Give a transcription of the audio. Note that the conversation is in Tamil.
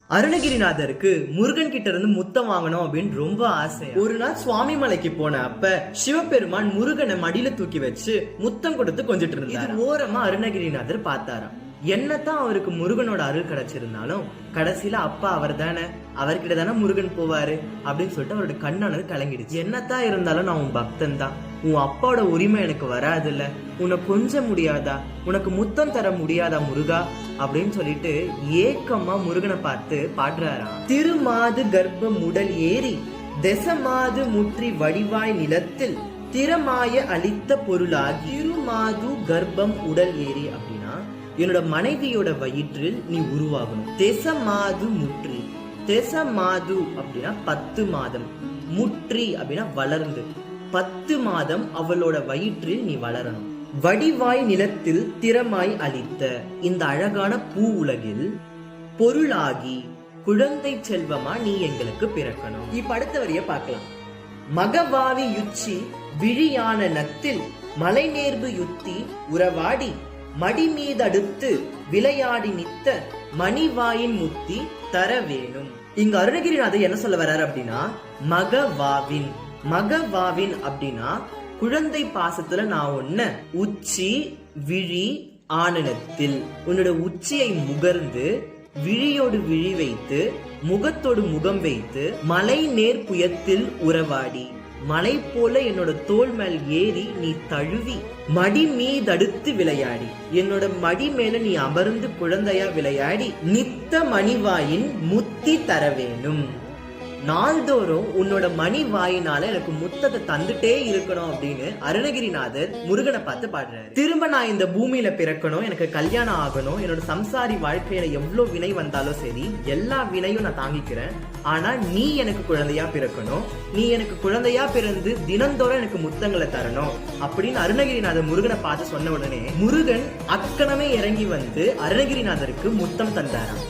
அருணகிரிநாதருக்கு முருகன் கிட்ட இருந்து முத்தம் வாங்கணும் அப்படின்னு ரொம்ப ஆசை. ஒரு நாள் சுவாமி மலைக்கு போன அப்ப சிவபெருமான் முருகனை மடியில தூக்கி வச்சு முத்தம் கொடுத்து கொஞ்சிட்டு இருந்தார். ஓரமா அருணகிரிநாதர் பார்த்தாராம். என்னத்தான் அவருக்கு முருகனோட அருள் கிடைச்சிருந்தாலும் கடைசியில அப்பா அவர் தானே, அவர்கிட்ட தானே முருகன் போவாரு அப்படின்னு சொல்லிட்டு அவரோட கண்ணானது கலங்கிடுச்சு. என்னத்தான் இருந்தாலும் நான் உன் பக்தன் தான், உன் அப்பாவோட உரிமை எனக்கு வராதுல்ல, உன்னை கொஞ்சம் முடியாதா, உனக்கு முத்தம் தர முடியாதா முருகா அப்படின்னு சொல்லிட்டு ஏக்கமா முருகனை பார்த்து பாடுறாராம். திருமாது கர்ப்பம் உடல் ஏறி தெசமாது முற்றி வடிவாய் நிலத்தில் திறமாய அளித்த பொருளாகி. திருமாது கர்ப்பம் உடல் ஏறி அப்படின்னா என்னோட மனைவியோட வயிற்றில் நீ உருவாகணும். தெசமாது முற்றி, தெசமாது அப்படின்னா 10 மாதம், முற்றி அப்படின்னா வளர்ந்து 10 மாதம் அவளோட வயிற்றில் நீ வளரணும். வடிவாய் நிலத்தில் திறமாய் அளித்த இந்த அழகான பூ உலகில் பொருளாகி குழந்தை செல்வமா நீ எங்களுக்கு பிறக்கணும். இப்ப அடுத்த வரிய பார்க்கலாம். மகவாவி யுச்சி விழியான நத்தில் மலை நேர்பு யுத்தி உறவாடி மடி மீதடுத்து விளையாடி நித்த மணிவாயின் முத்தி தர வேணும். இங்க அருணகிரிநாதர் என்ன சொல்ல வர்றாரு அப்படின்னா, மகவாவின், மகவாவின் அப்படின்னா குழந்தை பாசத்துல நான் ஒன்ன உச்சி விழி ஆனனத்தில், உன்னோட உச்சியை முகர்ந்து விழியோடு விழி வைத்து முகத்தோடு முகம் வைத்து மலை நேர் புயத்தில் உறவாடி, மலை போல என்னோட தோல் மேல் ஏறி நீ தழுவி மடி மீதடுத்து விளையாடி, என்னோட மடி மேல நீ அமர்ந்து குழந்தையா விளையாடி நித்த மணிவாயின் முத்தி தர வேணும். நாள்தோறும் உன்னோட மணி வாயினால எனக்கு முத்தத்தை தந்துட்டே இருக்கணும் அப்படின்னு அருணகிரிநாதர் முருகனை பார்த்து பாடுறாரு. திரும்ப நான் இந்த பூமியில பிறக்கணும், எனக்கு கல்யாணம் ஆகணும், என்னோட சம்சாரி வாழ்க்கையில எவ்வளவு வினை வந்தாலும் சரி எல்லா வினையும் நான் தாங்கிக்கிறேன், ஆனா நீ எனக்கு குழந்தையா பிறக்கணும், நீ எனக்கு குழந்தையா பிறந்து தினந்தோறும் எனக்கு முத்தங்களை தரணும் அப்படின்னு அருணகிரிநாதர் முருகனை பார்த்து சொன்ன உடனே முருகன் அக்கணமே இறங்கி வந்து அருணகிரிநாதருக்கு முத்தம் தந்தாராம்.